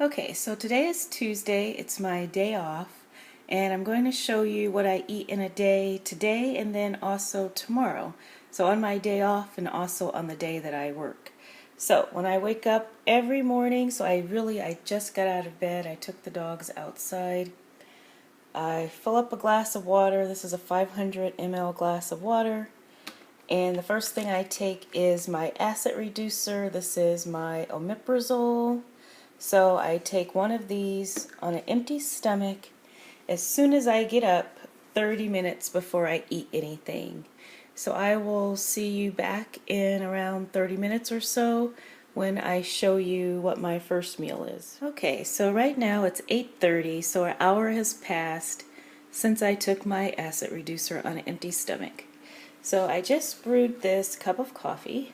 Okay, so today is Tuesday, it's my day off, and I'm going to show you what I eat in a day today and then also tomorrow. So on my day off and also on the day that I work. So when I wake up every morning, I just got out of bed, I took the dogs outside, I fill up a glass of water. This is a 500 ml glass of water. And the first thing I take is my acid reducer. This is my omeprazole. So I take one of these on an empty stomach as soon as I get up, 30 minutes before I eat anything. So I will see you back in around 30 minutes or so when I show you what my first meal is. Okay, so right now it's 8:30, so an hour has passed since I took my acid reducer on an empty stomach. So I just brewed this cup of coffee.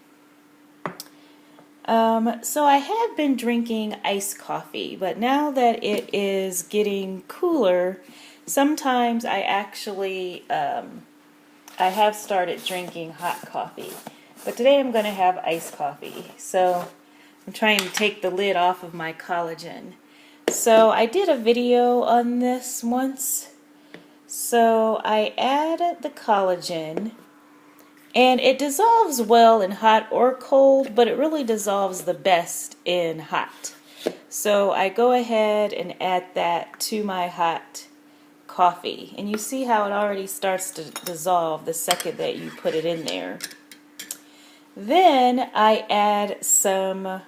So I have been drinking iced coffee, but now that it is getting cooler, sometimes I actually, I have started drinking hot coffee. But today I'm going to have iced coffee. So I'm trying to take the lid off of my collagen. So I did a video on this once. So I add the collagen. And it dissolves well in hot or cold, but it really dissolves the best in hot. So I go ahead and add that to my hot coffee. And you see how it already starts to dissolve the second that you put it in there. Then I add some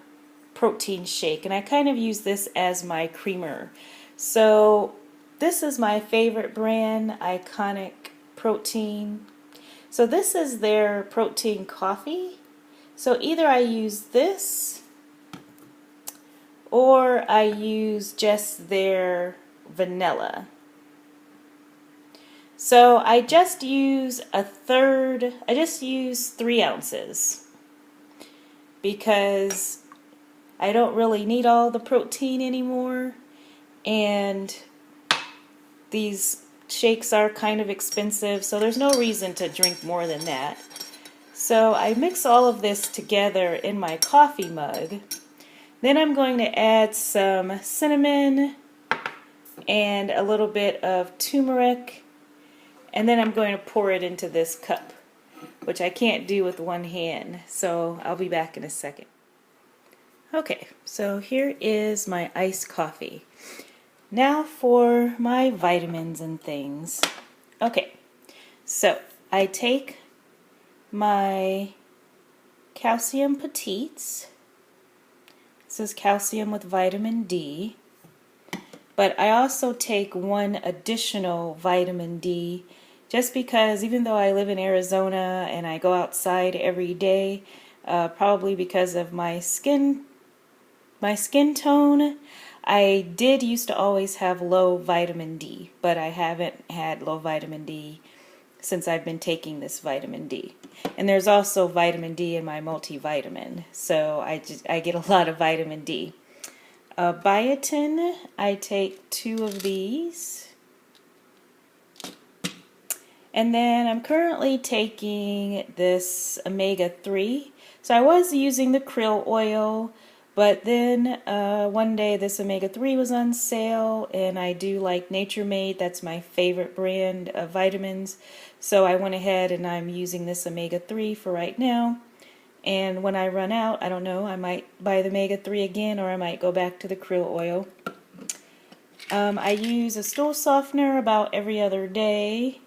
protein shake, and I kind of use this as my creamer. So this is my favorite brand, Iconic Protein. So this is their protein coffee. So either I use this or I use just their vanilla. So I just use I just use 3 ounces because I don't really need all the protein anymore, and these shakes are kind of expensive, so there's no reason to drink more than that. So I mix all of this together in my coffee mug. Then I'm going to add some cinnamon and a little bit of turmeric, and then I'm going to pour it into this cup, which I can't do with one hand, so I'll be back in a second. Okay, so here is my iced coffee. Now for my vitamins and things. Okay, so I take my calcium petites. This is calcium with vitamin D. But I also take one additional vitamin D just because even though I live in Arizona and I go outside every day, probably because of my skin tone, I did used to always have low vitamin D, but I haven't had low vitamin D since I've been taking this vitamin D. And there's also vitamin D in my multivitamin, so I get a lot of vitamin D. Biotin, I take 2 of these. And then I'm currently taking this omega-3. So I was using the krill oil, but then one day this omega-3 was on sale, and I do like Nature Made. That's my favorite brand of vitamins. So I went ahead and I'm using this omega-3 for right now. And when I run out, I don't know, I might buy the omega-3 again, or I might go back to the krill oil. I use a stool softener about every other day,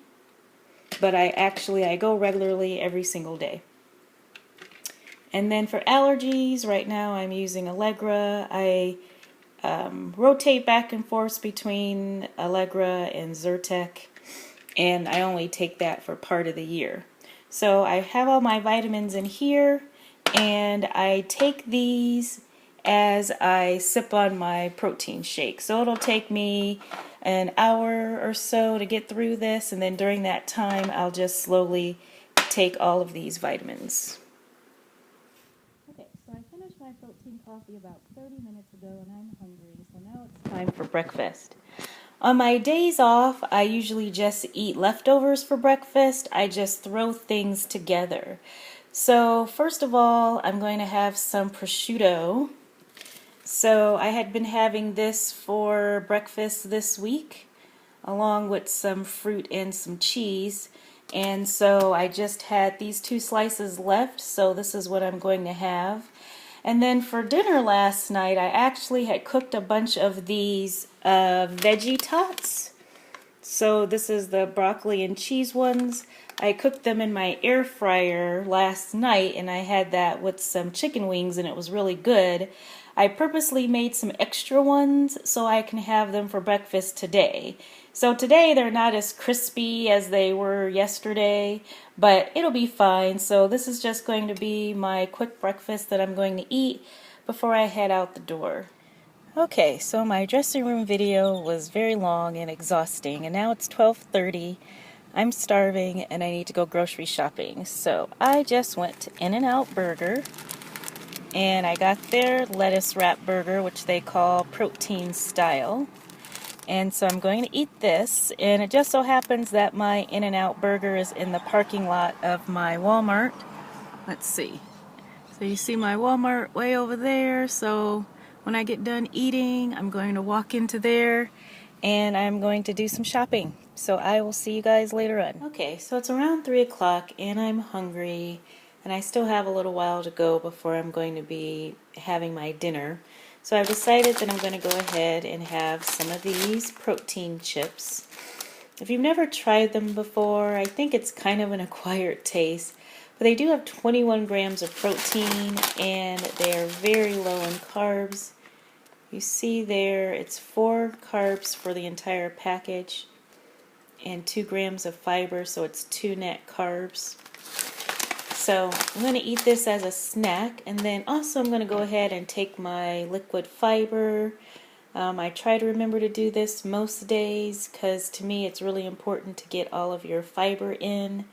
but I go regularly every single day. And then for allergies, right now I'm using Allegra. I rotate back and forth between Allegra and Zyrtec, and I only take that for part of the year. So I have all my vitamins in here, and I take these as I sip on my protein shake. So it'll take me an hour or so to get through this, and then during that time I'll just slowly take all of these vitamins. Okay, so I finished my protein coffee about 30 minutes ago, and I'm hungry, so now it's time for breakfast. On my days off, I usually just eat leftovers for breakfast. I just throw things together. So first of all, I'm going to have some prosciutto. So I had been having this for breakfast this week, along with some fruit and some cheese. And so I just had these 2 slices left, so this is what I'm going to have. And then for dinner last night, I actually had cooked a bunch of these veggie tots. So this is the broccoli and cheese ones. I cooked them in my air fryer last night, and I had that with some chicken wings, and it was really good. I purposely made some extra ones so I can have them for breakfast today. So today they're not as crispy as they were yesterday, but it'll be fine. So this is just going to be my quick breakfast that I'm going to eat before I head out the door. Okay, so my dressing room video was very long and exhausting, and now it's 12:30. I'm starving and I need to go grocery shopping. So I just went to In-N-Out Burger and I got their lettuce wrap burger, which they call protein style. And so I'm going to eat this, and it just so happens that my In-N-Out Burger is in the parking lot of my Walmart. Let's see. So you see my Walmart way over there, so when I get done eating, I'm going to walk into there and I'm going to do some shopping. So I will see you guys later on. Okay, so it's around 3 o'clock and I'm hungry, and I still have a little while to go before I'm going to be having my dinner. So I've decided that I'm going to go ahead and have some of these protein chips. If you've never tried them before, I think it's kind of an acquired taste. But they do have 21 grams of protein, and they are very low in carbs. You see there, it's 4 carbs for the entire package, and 2 grams of fiber, so it's 2 net carbs. So I'm going to eat this as a snack, and then also I'm going to go ahead and take my liquid fiber. I try to remember to do this most days because to me it's really important to get all of your fiber in.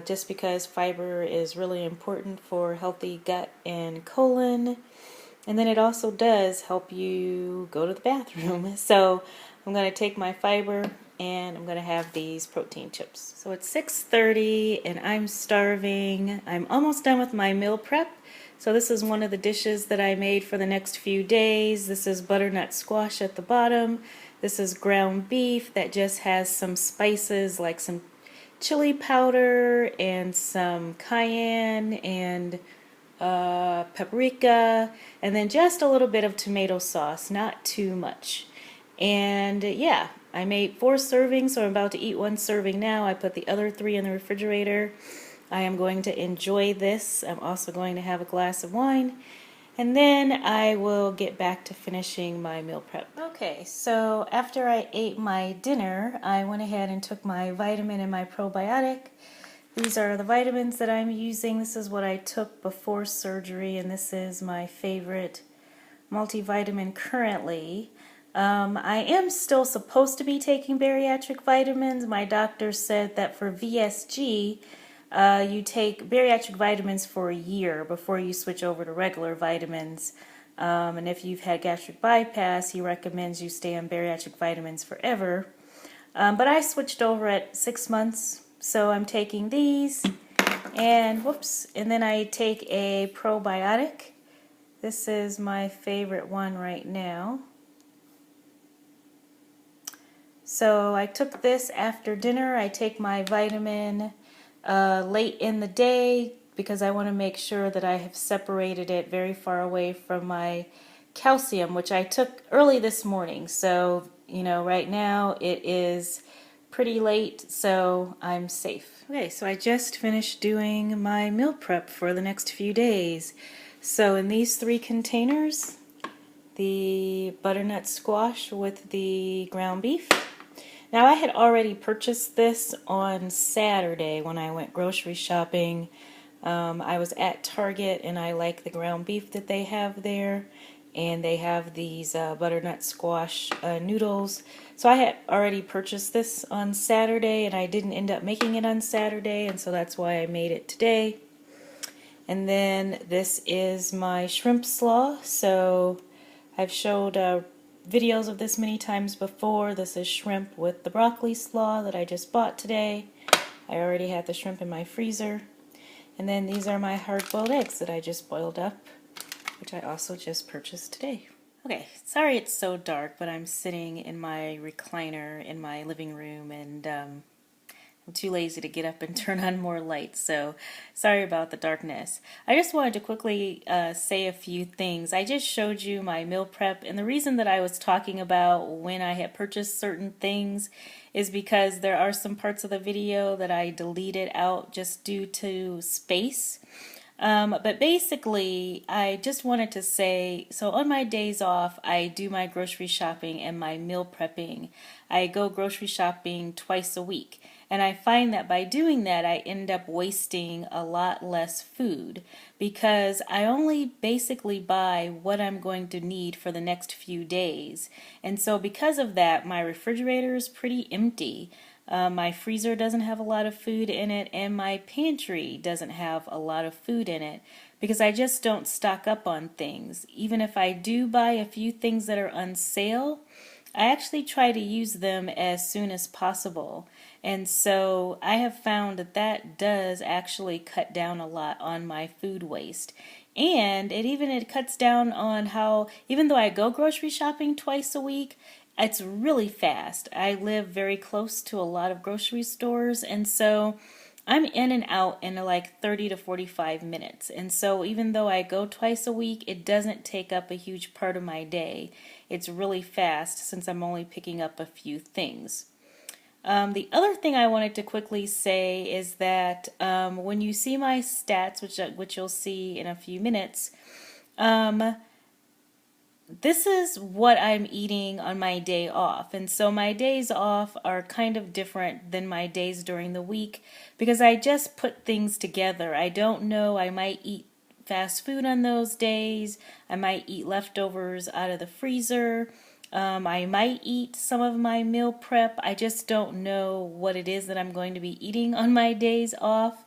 Just because fiber is really important for healthy gut and colon, and then it also does help you go to the bathroom. So I'm going to take my fiber and I'm going to have these protein chips. So it's 6:30 and I'm starving. I'm almost done with my meal prep. So this is one of the dishes that I made for the next few days. This is butternut squash at the bottom. This is ground beef that just has some spices like some chili powder and some cayenne and paprika, and then just a little bit of tomato sauce, not too much. And yeah, I made 4 servings, so I'm about to eat 1 serving now. I put the other 3 in the refrigerator. I am going to enjoy this. I'm also going to have a glass of wine, and then I will get back to finishing my meal prep. Okay, so after I ate my dinner, I went ahead and took my vitamin and my probiotic. These are the vitamins that I'm using. This is what I took before surgery, and this is my favorite multivitamin currently. I am still supposed to be taking bariatric vitamins. My doctor said that for VSG, you take bariatric vitamins for a year before you switch over to regular vitamins. And if you've had gastric bypass, he recommends you stay on bariatric vitamins forever. But I switched over at 6 months, so I'm taking these, and and then I take a probiotic. This is my favorite one right now. So I took this after dinner. I take my vitamin late in the day because I want to make sure that I have separated it very far away from my calcium, which I took early this morning. So, you know, right now it is pretty late, so I'm safe. Okay, so I just finished doing my meal prep for the next few days. So in these 3 containers, the butternut squash with the ground beef. Now I had already purchased this on Saturday when I went grocery shopping. I was at Target and I like the ground beef that they have there, and they have these butternut squash noodles. So I had already purchased this on Saturday and I didn't end up making it on Saturday, and so that's why I made it today. And then this is my shrimp slaw. So I've showed videos of this many times before. This is shrimp with the broccoli slaw that I just bought today. I already had the shrimp in my freezer. And then these are my hard-boiled eggs that I just boiled up. which I also just purchased today. Okay, sorry it's so dark, but I'm sitting in my recliner in my living room, and I'm too lazy to get up and turn on more lights, so sorry about the darkness. I just wanted to quickly say a few things. I just showed you my meal prep, and the reason that I was talking about when I had purchased certain things is because there are some parts of the video that I deleted out just due to space. But basically, I just wanted to say, so on my days off, I do my grocery shopping and my meal prepping. I go grocery shopping twice a week. And I find that by doing that, I end up wasting a lot less food because I only basically buy what I'm going to need for the next few days. And so because of that, my refrigerator is pretty empty. My freezer doesn't have a lot of food in it, and my pantry doesn't have a lot of food in it because I just don't stock up on things. Even if I do buy a few things that are on sale, I actually try to use them as soon as possible. And so I have found that that does actually cut down a lot on my food waste. And it cuts down on how, even though I go grocery shopping twice a week, it's really fast. I live very close to a lot of grocery stores, and so I'm in and out in like 30 to 45 minutes. And so even though I go twice a week, it doesn't take up a huge part of my day. It's really fast since I'm only picking up a few things. The other thing I wanted to quickly say is that when you see my stats, which you'll see in a few minutes, this is what I'm eating on my day off. And so my days off are kind of different than my days during the week because I just put things together. I don't know, I might eat fast food on those days. I might eat leftovers out of the freezer. I might eat some of my meal prep. I just don't know what it is that I'm going to be eating on my days off.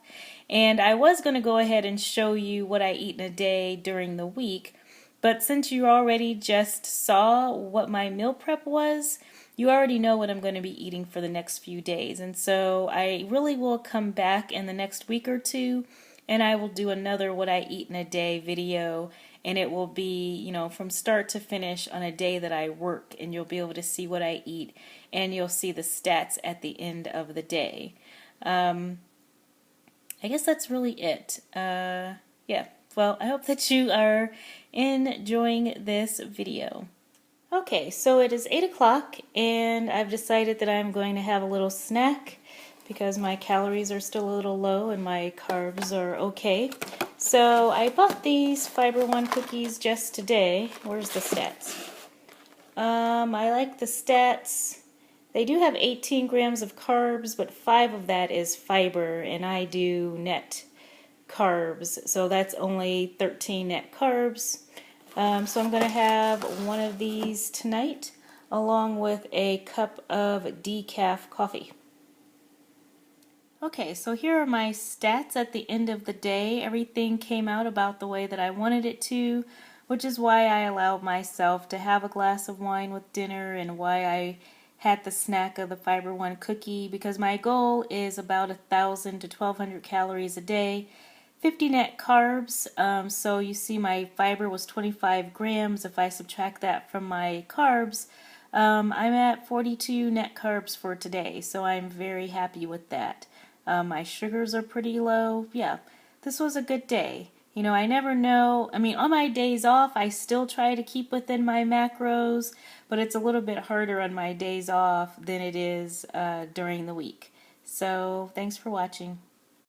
And I was going to go ahead and show you what I eat in a day during the week. But since you already just saw what my meal prep was, you already know what I'm going to be eating for the next few days. And so I really will come back in the next week or two, and I will do another what I eat in a day video, and it will be, you know, from start to finish on a day that I work, and you'll be able to see what I eat, and you'll see the stats at the end of the day. I guess that's really it. Yeah. Well, I hope that you are enjoying this video. Okay, so it is 8 o'clock and I've decided that I'm going to have a little snack because my calories are still a little low and my carbs are okay. So I bought these Fiber One cookies just today. Where's the stats? I like the stats. They do have 18 grams of carbs, but 5 of that is fiber, and I do net carbs, so that's only 13 net carbs. So I'm going to have one of these tonight along with a cup of decaf coffee. Okay, so here are my stats at the end of the day. Everything came out about the way that I wanted it to, which is why I allowed myself to have a glass of wine with dinner and why I had the snack of the Fiber One cookie, because my goal is about 1,000 to 1,200 calories a day. 50 net carbs, so you see my fiber was 25 grams. If I subtract that from my carbs, I'm at 42 net carbs for today, so I'm very happy with that. My sugars are pretty low. Yeah, this was a good day. You know, I never know. I mean, on my days off, I still try to keep within my macros, but it's a little bit harder on my days off than it is during the week. So, thanks for watching.